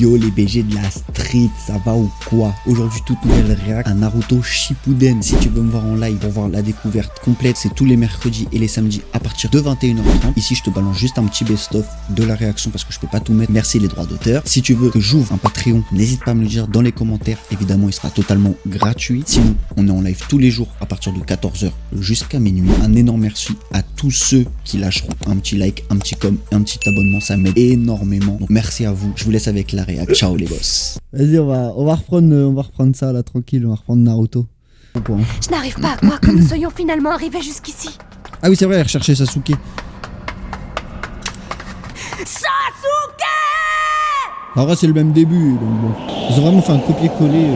Yo les BG de la street, ça va ou quoi? Aujourd'hui toute nouvelle réact à Naruto Shippuden. Si tu veux me voir en live pour voir la découverte complète, c'est tous les mercredis et les samedis à partir de 21h30. Ici je te balance juste un petit best-of de la réaction parce que je peux pas tout mettre, merci les droits d'auteur. Si tu veux que j'ouvre un Patreon, n'hésite pas à me le dire dans les commentaires, évidemment il sera totalement gratuit. Sinon on est en live tous les jours à partir de 14h jusqu'à minuit. Un énorme merci à tous ceux qui lâcheront un petit like, un petit com, un petit abonnement, ça m'aide énormément. Donc merci à vous, je vous laisse avec la réac. Ciao les boss. Vas-y, on va reprendre ça là tranquille, on va reprendre Naruto. Je n'arrive pas à croire que nous soyons finalement arrivés jusqu'ici. Ah oui c'est vrai, elle recherchait Sasuke. Sasuke! En vrai c'est le même début, donc bon. Ils ont vraiment fait un copier-coller,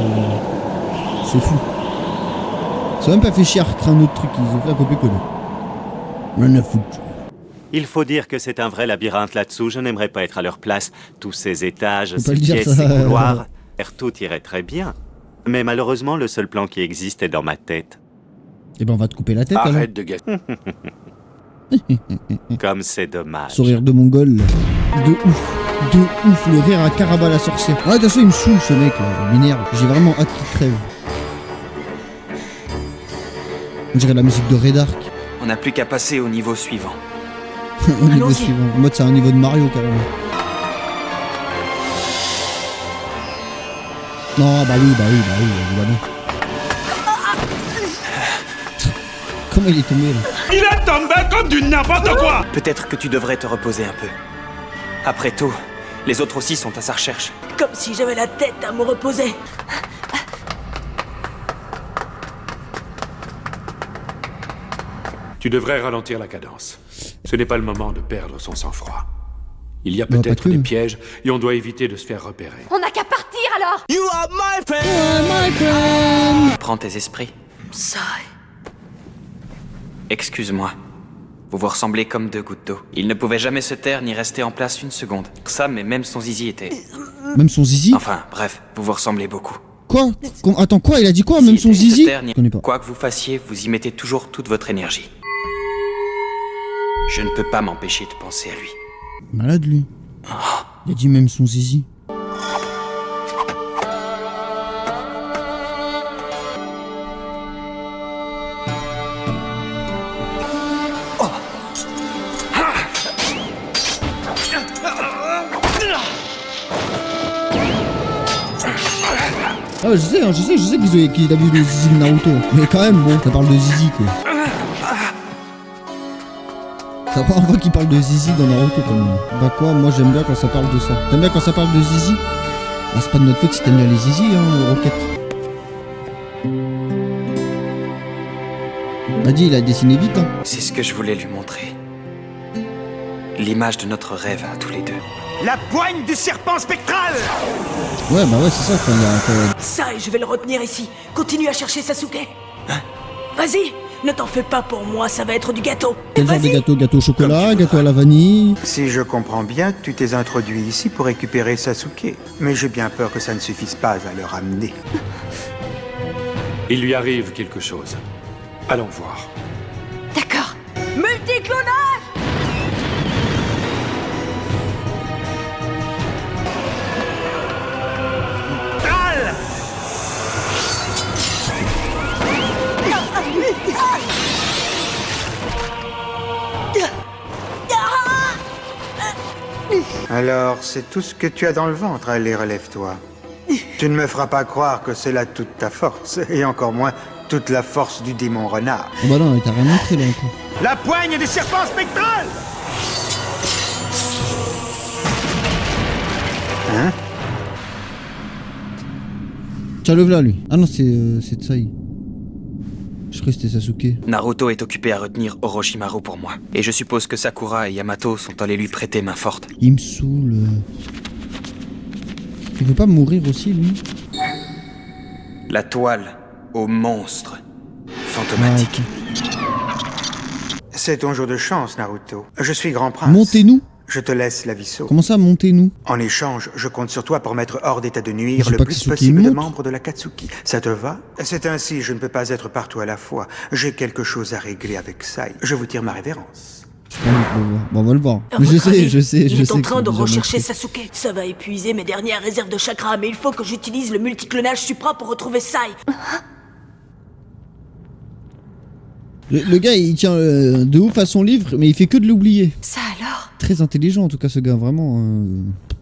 c'est fou. Ils ont même pas fait chier à recréer un autre truc, ils ont fait un copier-coller. Rien à foutre. Il faut dire que c'est un vrai labyrinthe là-dessous, je n'aimerais pas être à leur place. Tous ces étages, Faut pas ces le dire, pièces, ça. ces couloirs, tout irait très bien. Mais malheureusement, le seul plan qui existe est dans ma tête. Eh ben on va te couper la tête Arrête de gâcher. Comme c'est dommage. Sourire de mongol. De ouf, le rire à Caraba la sorcière. Ah de toute façon il me saoule ce mec là, il m'énerve. J'ai vraiment hâte qu'il crève. On dirait la musique de Red Ark. On n'a plus qu'à passer au niveau suivant. Au niveau suivant. En mode c'est un niveau de Mario carrément. Non bah oui évidemment. Comment il est tombé là? Il est tombé comme du n'importe quoi. Peut-être que tu devrais te reposer un peu. Après tout, les autres aussi sont à sa recherche. Comme si j'avais la tête à me reposer. Tu devrais ralentir la cadence. Ce n'est pas le moment de perdre son sang-froid. Il y a Bah, peut-être pas que. des pièges et on doit éviter de se faire repérer. On n'a qu'à partir alors! Prends tes esprits. Ça. Excuse-moi. Vous vous ressemblez comme deux gouttes d'eau. Il ne pouvait jamais se taire ni rester en place une seconde. Ça, mais même son zizi était... Même son zizi? Enfin, bref, vous vous ressemblez beaucoup. Quoi? Attends quoi? Il a dit quoi? Même S'il son était zizi? se taire, ni- Je connais pas. Quoi que vous fassiez, vous y mettez toujours toute votre énergie. Je ne peux pas m'empêcher de penser à lui. Malade lui. Il a dit même son zizi. Ah ouais, je sais qu'il abuse de zizi de Naruto. Mais quand même, bon, ça parle de zizi quoi. C'est la première fois qu'il parle de zizi dans Naruto quand même. Bah quoi, moi j'aime bien quand ça parle de ça. T'aimes bien quand ça parle de zizi? Bah c'est pas de notre faute si t'aimes bien les zizi, hein, Rocket. Bah dis, il a dessiné vite, hein. C'est ce que je voulais lui montrer. L'image de notre rêve à tous les deux. La poigne du serpent spectral. Ouais, bah ouais, c'est ça quand il y a... Ça, et je vais le retenir ici. Continue à chercher Sasuke. Vas-y, ne t'en fais pas pour moi, ça va être du gâteau. Quel genre de Vas-y. gâteau? Gâteau au chocolat, gâteau à la vanille? Si je comprends bien, tu t'es introduit ici pour récupérer Sasuke. Mais j'ai bien peur que ça ne suffise pas à le ramener. Il lui arrive quelque chose. Allons voir. D'accord. Multiclonage. Alors, c'est tout ce que tu as dans le ventre. Allez, relève-toi. Tu ne me feras pas croire que c'est là toute ta force, et encore moins toute la force du démon renard. Oh bah non, il t'a rien montré là encore. La poigne du serpent spectral. Hein? Tiens, le voilà lui. Ah non, c'est Tsai. Je croyais que c'était Sasuke. Naruto est occupé à retenir Orochimaru pour moi. Et je suppose que Sakura et Yamato sont allés lui prêter main forte. Il me saoule. Il veut pas mourir aussi lui? La toile au monstre fantomatique. C'est ton jour de chance, Naruto. Je suis grand prince. Montez-nous. Je te laisse la Visso. Comment ça, montez-nous? En échange, je compte sur toi pour mettre hors d'état de nuire J'ai le pas plus Katsuki possible de monte. membres de la Katsuki. Ça te va? C'est ainsi, je ne peux pas être partout à la fois. J'ai quelque chose à régler avec Sai. Je vous tire ma révérence. Je pas envie de le voir. Bon, on va le voir. À Mais je votre avis, sais. Il est en que train de c'est déjà rechercher montré. Sasuke. Ça va épuiser mes dernières réserves de chakra, mais il faut que j'utilise le multiclonage Supra pour retrouver Sai. Le gars, il tient de ouf à son livre, mais il fait que de l'oublier. Ça alors? Très intelligent en tout cas, ce gars, vraiment.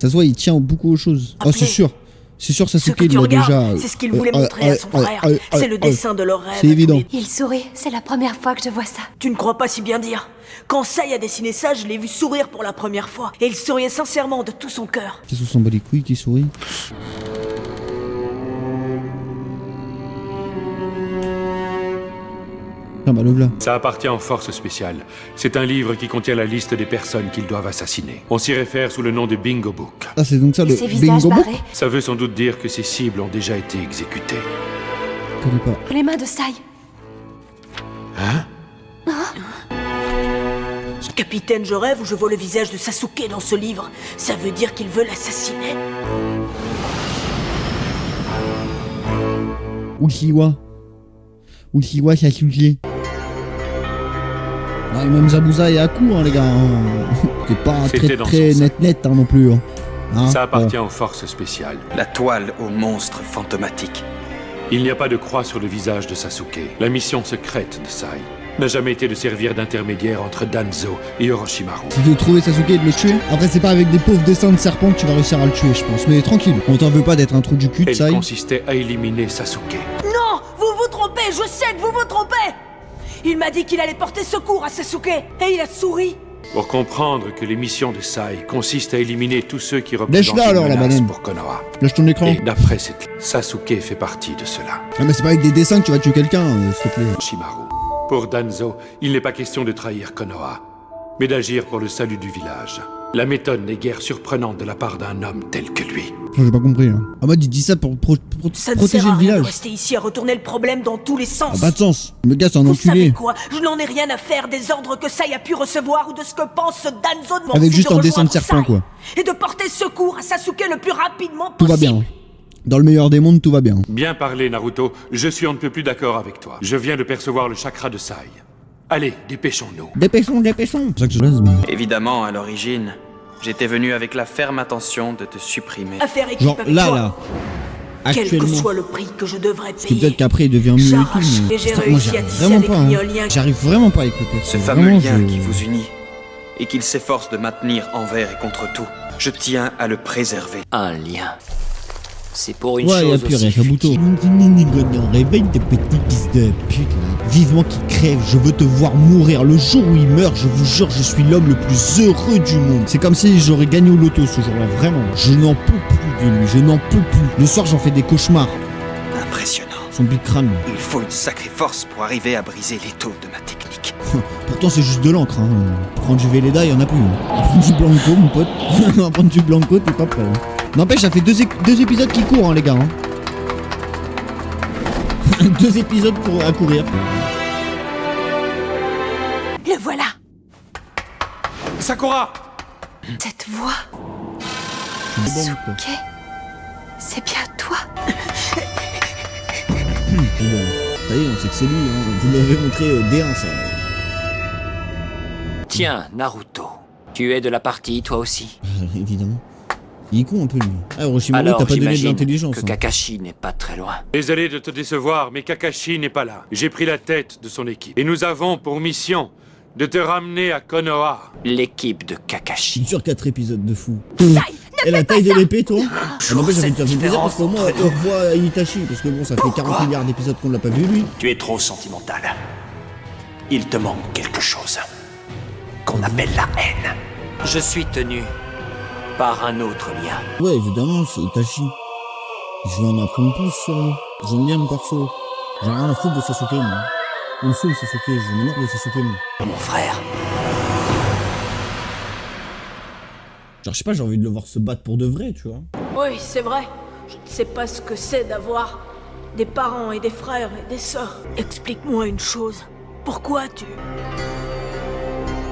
Ça se voit, il tient beaucoup aux choses. Oh, c'est sûr. C'est sûr, Ce Sasuke, que tu il l'a regardes, déjà. c'est ce qu'il voulait montrer à son frère. C'est le dessin de leur rêve. C'est évident. Il sourit, c'est la première fois que je vois ça. Tu ne crois pas si bien dire. Quand Sai a dessiné ça, je l'ai vu sourire pour la première fois. Et il souriait sincèrement de tout son cœur. Qu'est-ce qu'on s'en bat les couilles qui sourit? Ah bah le v'là. Ça appartient aux forces spéciales. C'est un livre qui contient la liste des personnes qu'ils doivent assassiner. On s'y réfère sous le nom de Bingo Book. Ah, c'est donc ça Et le ses visages bingo book? barrés? Ça veut sans doute dire que ces cibles ont déjà été exécutées. Je connais pas. Les mains de Sai. Capitaine, je rêve ou je vois le visage de Sasuke dans ce livre. Ça veut dire qu'il veut l'assassiner. Uchiwa Sasuke. Ah, et même Zabuza et Aku, hein, les gars. C'est pas C'était dans très son sac. net, hein, non plus. Hein, Ça appartient aux forces spéciales. La toile au monstre fantomatique. Il n'y a pas de croix sur le visage de Sasuke. La mission secrète de Sai n'a jamais été de servir d'intermédiaire entre Danzo et Orochimaru. C'est de trouver Sasuke et de le tuer. Après, c'est pas avec des pauvres dessins de serpents que tu vas réussir à le tuer, je pense. Mais tranquille, on t'en veut pas d'être un trou du cul de Elle Sai. consistait à éliminer Sasuke. Non, vous vous trompez, je sais que vous vous trompez. Il m'a dit qu'il allait porter secours à Sasuke. Et il a souri. Pour comprendre que les missions de Sai consistent à éliminer tous ceux qui représentent Lèche-la une alors, la menace banane. pour Konoha. Lâche ton écran. Et d'après cette Sasuke fait partie de cela. Ah, mais c'est pas avec des dessins que tu vas tuer quelqu'un, s'il te plaît. Orochimaru. Pour Danzo, il n'est pas question de trahir Konoha, mais d'agir pour le salut du village. La méthode n'est guère surprenante de la part d'un homme tel que lui. J'ai pas compris. Hein. En mode, il dit ça pour Ça ne protéger sert à le rien de village. rester ici à retourner le problème dans tous les Ça sens. n'a pas de sens. Le gars, c'est un Vous savez enculé. quoi? Je n'en ai rien à faire des ordres que Sai a pu recevoir ou de ce que pense ce Danzo de mon Avec fils juste de un dessin de rejoindre serpent, Sai quoi. Et de porter secours à Sasuke le plus rapidement Tout possible. va bien. Dans le meilleur des mondes, tout va bien. Bien parlé, Naruto. Je suis on ne peut plus d'accord avec toi. Je viens de percevoir le chakra de Sai. Allez, dépêchons-nous. Dépêchons. C'est pour ça que je reste, mais... Évidemment, à l'origine, j'étais venu avec la ferme intention de te supprimer. À faire équipe Genre avec là, toi. là. Quel que Actuellement. soit le prix que je devrais Parce que payer. peut-être qu'après il devient mieux et tout, J'arrache, mais... et j'ai Putain, réussi moi, à j'arrive tisser vraiment avec pas, lui hein. un lien. J'arrive vraiment pas avec le perso. Ce fameux Vraiment, lien je- qui vous unit et qu'il s'efforce de maintenir envers et contre tout. Je tiens à le préserver. Un lien. C'est pour une Ouais, y'a chose plus rien, aussi Kabuto. Réveille tes petits fils de pute, là. Vivement qu'il crève, je veux te voir mourir. Le jour où il meurt, je vous jure, je suis l'homme le plus heureux du monde. C'est comme si j'aurais gagné au loto ce jour-là, vraiment. Je n'en peux plus de lui, je n'en peux plus. Le soir, j'en fais des cauchemars. Impressionnant. Son big crâne. Il faut une sacrée force pour arriver à briser l'étau de ma technique. Pourtant, c'est juste de l'encre, hein. Pour prendre du Velleda, il y en a plus. Hein. Prendre du Blanco, mon pote. Prendre du Blanco, t'es pas prêt. Hein. N'empêche, ça fait deux épisodes qui courent, hein, les gars. Hein. 2 épisodes à courir. Le voilà. Sakura! Cette voix. C'est bon, quoi. Ok. C'est bien toi. Bon, ça y est, on sait que c'est lui. Hein. Vous m'avez montré D1, ça. Tiens, Naruto. Tu es de la partie, toi aussi. Évidemment. Il est con un peu, lui. Ah, Orochimaru, Alors, t'as pas donné de j'imagine l'intelligence. que Hein. Kakashi n'est pas très loin. Désolé de te décevoir, mais Kakashi n'est pas là. J'ai pris la tête de son équipe. Et nous avons pour mission de te ramener à Konoha. L'équipe de Kakashi. Sur 4 épisodes de fou. Sai, Et la taille de l'épée, toi En fait, ça fait cette plaisir parce qu'au moins, différence on revoit Itachi. Parce que bon, ça fait 40 milliards d'épisodes qu'on l'a pas vu, lui. Tu es trop sentimental. Il te manque quelque chose qu'on appelle la haine. Je suis tenu par un autre lien. Ouais, évidemment, c'est Itachi. Je vais en apprendre plus sur lui. J'aime bien mon perso. J'ai rien à foutre de Sasuke, moi. On me saoule Sasuke, je me marre de Sasuke, moi. Mon frère. Genre, je sais pas, j'ai envie de le voir se battre pour de vrai, tu vois. Oui, c'est vrai. Je ne sais pas ce que c'est d'avoir des parents et des frères et des sœurs. Explique-moi une chose. Pourquoi tu...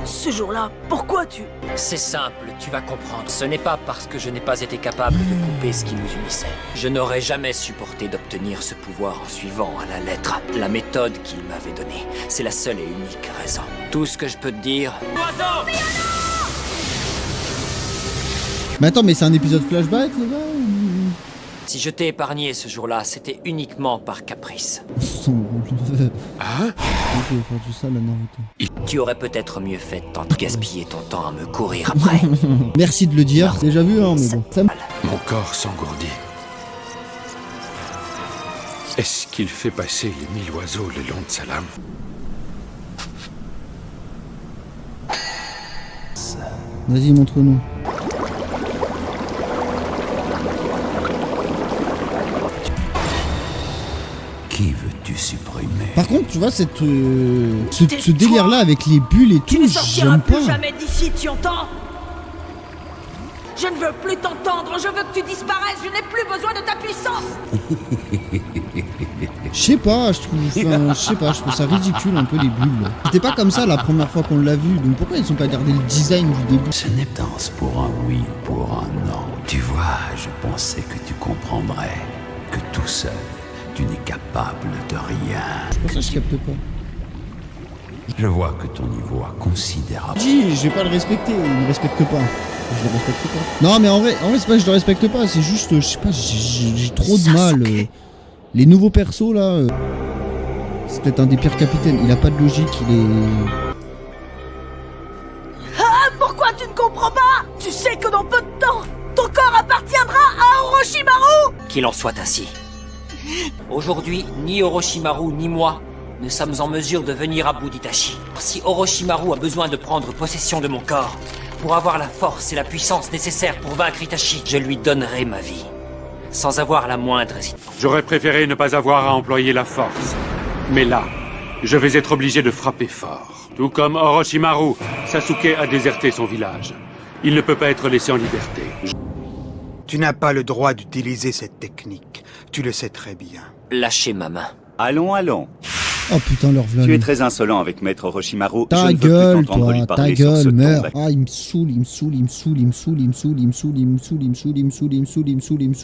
Ce jour-là, pourquoi tu... C'est simple, tu vas comprendre. Ce n'est pas parce que je n'ai pas été capable de couper ce qui nous unissait. Je n'aurais jamais supporté d'obtenir ce pouvoir en suivant à la lettre la méthode qu'il m'avait donnée. C'est la seule et unique raison. Tout ce que je peux te dire... Oiseau! Mais attends, mais c'est un épisode flashback, les gars ou... Si je t'ai épargné ce jour-là, c'était uniquement par caprice. Ah, ok, faire tout ça, là, Naruto. Tu aurais peut-être mieux fait de tant gaspiller ton temps à me courir après. Merci de le dire, déjà vu, hein, mais bon. Ça... Mon corps s'engourdit. Est-ce qu'il fait passer les 1000 oiseaux le long de sa lame? Vas-y, montre-nous. Qui veux-tu supprimer? Par contre, tu vois, ce délire-là avec les bulles et Tu tout, ne sortiras j'aime plus pas. jamais d'ici, tu entends? Je ne veux plus t'entendre, je veux que tu disparaisses, je n'ai plus besoin de ta puissance. Je sais pas, je trouve ça ridicule un peu les bulles. C'était pas comme ça la première fois qu'on l'a vu, donc pourquoi ils ont pas gardé le design du début? Ce n'est pas pour un oui ou pour un non. Tu vois, je pensais que tu comprendrais que tout seul, tu n'es capable de rien. C'est pour ça que je capte pas. Je vois que ton niveau est considérable. Je vais pas le respecter, il me respecte pas. Je le respecte pas. Non mais en vrai c'est pas que je le respecte pas, c'est juste, je sais pas, j'ai trop de mal. Les nouveaux persos là, c'est peut-être un des pires capitaines, il a pas de logique, il est... Ah, pourquoi tu ne comprends pas? Tu sais que dans peu de temps, ton corps appartiendra à Orochimaru. Qu'il en soit ainsi. Aujourd'hui, ni Orochimaru ni moi ne sommes en mesure de venir à bout d'Itachi. Si Orochimaru a besoin de prendre possession de mon corps, pour avoir la force et la puissance nécessaires pour vaincre Itachi, je lui donnerai ma vie, sans avoir la moindre hésitation. J'aurais préféré ne pas avoir à employer la force. Mais là, je vais être obligé de frapper fort. Tout comme Orochimaru, Sasuke a déserté son village. Il ne peut pas être laissé en liberté. Tu n'as pas le droit d'utiliser cette technique. Tu le sais très bien. Lâchez ma main. Allons, allons. Oh putain, leur vlog. Tu es très insolent avec Maître Orochimaru. Ta Je ne veux gueule, plus t'entendre toi, lui ta parler sur ce gueule, ton, meurs. d'accord. Ah, il me saoule.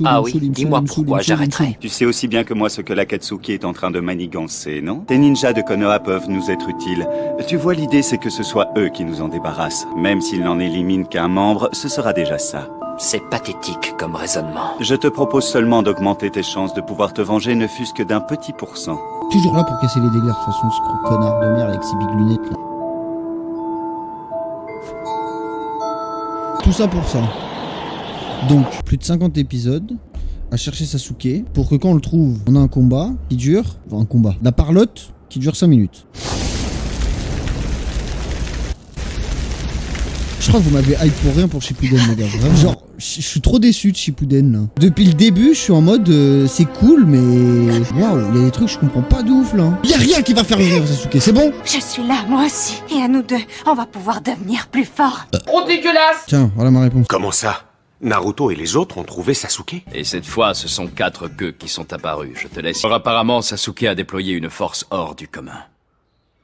Ah oui, dis-moi pourquoi j'arrêterai. Tu sais aussi bien que moi ce que l'Akatsuki est en train de manigancer, non? Tes ninjas de Konoha peuvent nous être utiles. Tu vois, l'idée c'est que ce soit eux qui nous en débarrassent. Même s'ils n'en éliminent qu'un membre, ce sera déjà ça. C'est pathétique comme raisonnement. Je te propose seulement d'augmenter tes chances de pouvoir te venger ne fût-ce que d'un petit %. Toujours là pour casser les délires, de toute façon, ce gros connard de merde avec ses big lunettes là. Tout ça pour ça. Donc, plus de 50 épisodes à chercher Sasuke pour que quand on le trouve, on a un combat qui dure... Enfin, un combat. La parlotte qui dure 5 minutes. Je crois que vous m'avez hype pour rien pour Shippuden, les gars. Vraiment. Genre, je suis trop déçu de Shippuden, là. Depuis le début, je suis en mode, c'est cool, mais... Waouh, il y a des trucs que je comprends pas de ouf, là. Il y a rien qui va faire rire Sasuke, c'est bon? Je suis là, moi aussi. Et à nous deux, on va pouvoir devenir plus forts. Trop dégueulasse. Tiens, voilà ma réponse. Comment ça? Naruto et les autres ont trouvé Sasuke? Et cette fois, ce sont 4 queues qui sont apparus, je te laisse. Or, apparemment, Sasuke a déployé une force hors du commun.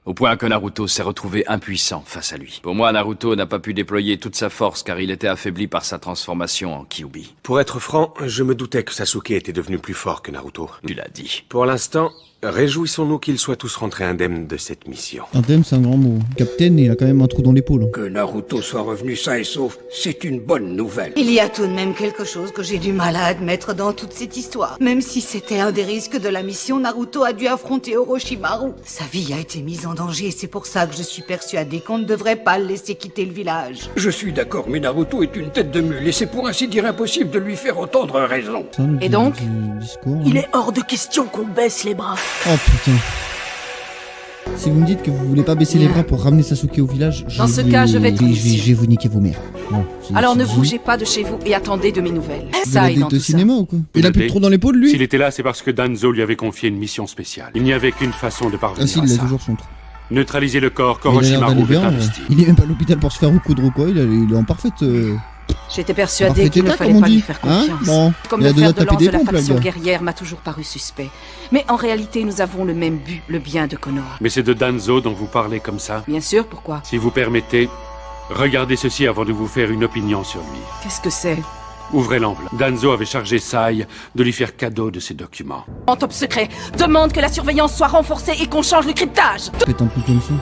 Au point que Naruto s'est retrouvé impuissant face à lui. Pour moi, Naruto n'a pas pu déployer toute sa force car il était affaibli par sa transformation en Kyuubi. Pour être franc, je me doutais que Sasuke était devenu plus fort que Naruto. Tu l'as dit. Pour l'instant, réjouissons-nous qu'ils soient tous rentrés indemnes de cette mission. Indemne, c'est un grand mot. Captain, il a quand même un trou dans l'épaule. Que Naruto soit revenu sain et sauf, c'est une bonne nouvelle. Il y a tout de même quelque chose que j'ai du mal à admettre dans toute cette histoire. Même si c'était un des risques de la mission, Naruto a dû affronter Orochimaru. Sa vie a été mise en danger et c'est pour ça que je suis persuadée qu'on ne devrait pas le laisser quitter le village. Je suis d'accord, mais Naruto est une tête de mule et c'est pour ainsi dire impossible de lui faire entendre raison. Et donc, discours, il est hors de question qu'on baisse les bras. Oh putain. Si vous me dites que vous voulez pas baisser les bras pour ramener Sasuke au village, dans ce cas, je vais être je vais vous niquer vos mères. Bon, alors ne bougez pas de chez vous et attendez de mes nouvelles. Ça il est de cinéma ou quoi? Il a plus de trou dans l'épaule lui? S'il était là, c'est parce que Danzo lui avait confié une mission spéciale. Il n'y avait qu'une façon de parvenir à ça. Il a toujours son trou. Neutraliser le corps qu'Orochimaru veut investir. Il est même pas à l'hôpital pour se faire recoudre ou quoi, il est en parfaite J'étais persuadée Parfait qu'il ne état, fallait comme on pas lui dit. faire Hein confiance. Bon, Comme il a le déjà fer de tapé lance des de la pompes, là, le faction gars. guerrière m'a toujours paru suspect. Mais en réalité, nous avons le même but, le bien de Konoha. Mais c'est de Danzo dont vous parlez comme ça. Bien sûr, pourquoi? Si vous permettez, regardez ceci avant de vous faire une opinion sur lui. Qu'est-ce que c'est? Ouvrez l'enveloppe. Danzo avait chargé Sai de lui faire cadeau de ces documents. En top secret, demande que la surveillance soit renforcée et qu'on change le cryptage. Pète un peu comme ça.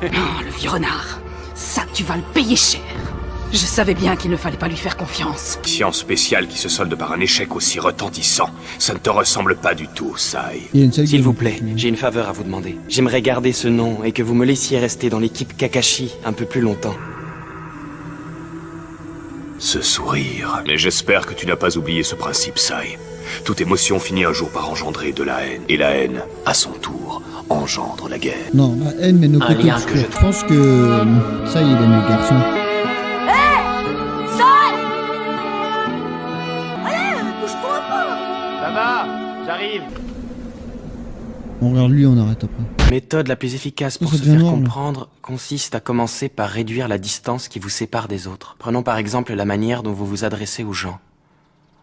Oh, le vieux renard. Ça, tu vas le payer cher. Je savais bien qu'il ne fallait pas lui faire confiance. Mission spéciale qui se solde par un échec aussi retentissant. Ça ne te ressemble pas du tout, Sai. S'il vous plaît, j'ai une faveur à vous demander. J'aimerais garder ce nom et que vous me laissiez rester dans l'équipe Kakashi un peu plus longtemps. Ce sourire. Mais j'espère que tu n'as pas oublié ce principe, Sai. Toute émotion finit un jour par engendrer de la haine. Et la haine, à son tour, engendre la guerre. Non, la haine mène au Un côté lien obscur. que Je pense que ça, il aime les garçons. Bouge-toi pas. Ça va, j'arrive. On regarde lui, on arrête après. La méthode la plus efficace pour Ça se devient faire noir, là. comprendre consiste à commencer par réduire la distance qui vous sépare des autres. Prenons par exemple la manière dont vous vous adressez aux gens.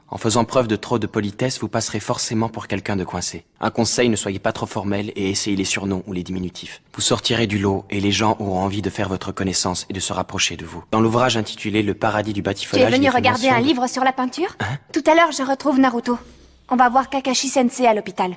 En faisant preuve de trop de politesse, vous passerez forcément pour quelqu'un de coincé. Un conseil, ne soyez pas trop formel et essayez les surnoms ou les diminutifs. Vous sortirez du lot et les gens auront envie de faire votre connaissance et de se rapprocher de vous. Dans l'ouvrage intitulé Le paradis du Tu es batifolage... venu il est fait regarder mention un de- livre sur la peinture? Tout à l'heure, je retrouve Naruto. On va voir Kakashi Sensei à l'hôpital.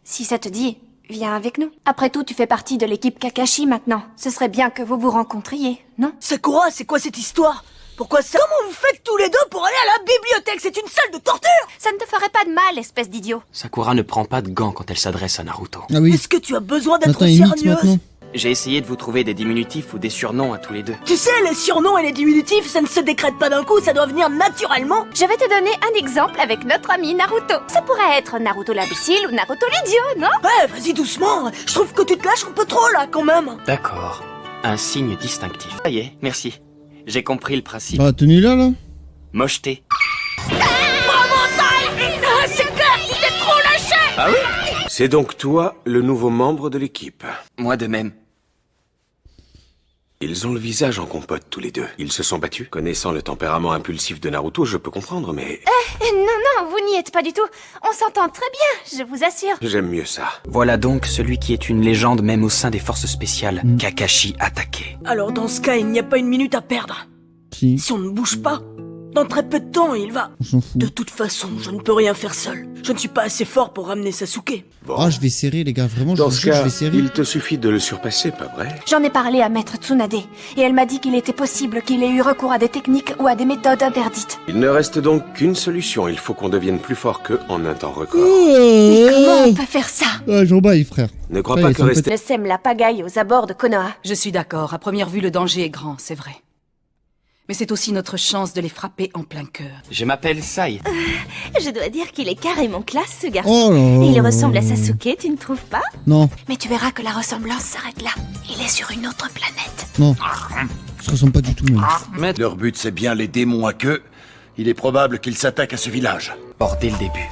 Si ça te dit, viens avec nous. Après tout, tu fais partie de l'équipe Kakashi maintenant. Ce serait bien que vous vous rencontriez, non? Sakura, c'est quoi cette histoire? Pourquoi ça? Comment vous faites tous les deux pour aller à la bibliothèque? C'est une salle de torture! Ça ne te ferait pas de mal, espèce d'idiot. Sakura ne prend pas de gants quand elle s'adresse à Naruto. Ah oui. Est-ce que tu as besoin d'être Attends, aussi il mixe maintenant. hargneuse? J'ai essayé de vous trouver des diminutifs ou des surnoms à tous les deux. Tu sais, les surnoms et les diminutifs, ça ne se décrète pas d'un coup, ça doit venir naturellement. Je vais te donner un exemple avec notre ami Naruto. Ça pourrait être Naruto l'imbécile ou Naruto l'idiot, non? Ouais, vas-y doucement. Je trouve que tu te lâches un peu trop là, quand même. D'accord. Un signe distinctif. Ça y est, merci. J'ai compris le principe. Ah, tenue là Mocheté. Bravo, Sai! C'est clair, tu t'es trop lâché! Ah oui? C'est donc toi, le nouveau membre de l'équipe. Moi de même. Ils ont le visage en compote tous les deux. Ils se sont battus. Connaissant le tempérament impulsif de Naruto, je peux comprendre, mais Non, vous n'y êtes pas du tout. On s'entend très bien, je vous assure. j'aime mieux ça. Voilà donc celui qui est une légende même au sein des forces spéciales. Kakashi attaqué. Alors dans ce cas, il n'y a pas une minute à perdre. Si. Si on ne bouge pas, dans très peu de temps, il va... On s'en fout. De toute façon, je ne peux rien faire seul. Je ne suis pas assez fort pour ramener Sasuke. Ah, je vais serrer, les gars. Vraiment, je Dans vous ce jure, je cas, vais serrer. il te suffit de le surpasser, pas vrai? J'en ai parlé à Maître Tsunade, et elle m'a dit qu'il était possible qu'il ait eu recours à des techniques ou à des méthodes interdites. Il ne reste donc qu'une solution. Il faut qu'on devienne plus fort qu'eux en un temps record. Mais comment on peut faire ça? Ah, j'en baille, frère. Ne crois Ça y pas est, que ça me rester... Le sème la pagaille aux abords de Konoha. Je suis d'accord, à première vue, le danger est grand, c'est vrai. Mais c'est aussi notre chance de les frapper en plein cœur. Je m'appelle Sai. Je dois dire qu'il est carrément classe, ce garçon. Oh là là. Et il ressemble à Sasuke, tu ne trouves pas? Non, Mais tu verras que la ressemblance s'arrête là. Il est sur une autre planète. non. Ça se ressemble pas du tout, même. Leur but, c'est bien les démons à queue. Il est probable qu'ils s'attaquent à ce village. Or, dès le début,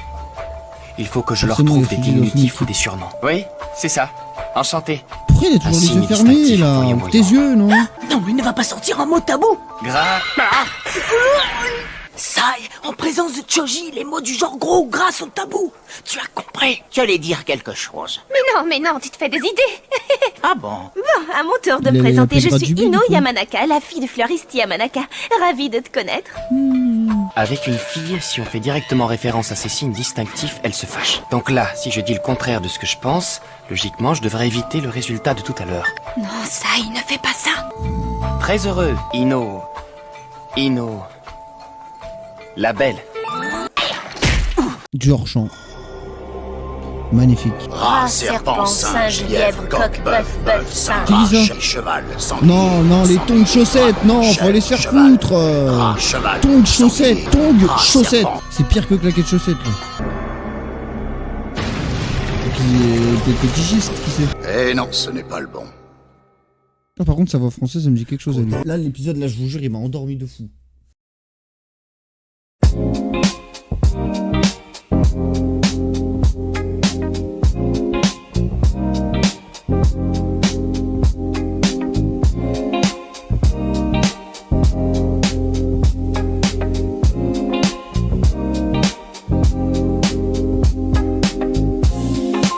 il faut que je leur Forcément, trouve des il faut dire diminutifs aussi. ou des surnoms. Oui, c'est ça. Enchanté. Pourquoi il a toujours Un les yeux signe fermés, distinctif, là? voyons, Tes yeux, non? Non, il ne va pas sortir un mot tabou. Gras. Sai, en présence de Choji, les mots du genre gros ou gras sont tabous. Tu as compris? J'allais dire quelque chose. Mais non, tu te fais des idées. Ah bon? Bon, à mon tour de Il me a présenter. les Je bras suis du bide, Ino du coup. Yamanaka, la fille du fleuriste Yamanaka. Ravie de te connaître. Avec une fille, si on fait directement référence à ces signes distinctifs, elle se fâche. Donc là, si je dis le contraire de ce que je pense, logiquement, je devrais éviter le résultat de tout à l'heure. Non, Sai, ne fais pas ça. Très heureux, Ino. La belle. Du hors-champ. Magnifique. Rat, serpent, singe, lièvre, coq, bœuf, singe, Qui dit ça? cheval, Non, les tongs chaussettes, non, faut les faire foutre. cheval, Tongs chaussettes, chaussettes. C'est pire que claquettes chaussettes, là. Et puis, des digistes, qui sait? Eh non, ce n'est pas le bon. Ah, par contre, sa voix française, ça me dit quelque chose à lui. Là, l'épisode, là, je vous jure, il m'a endormi de fou.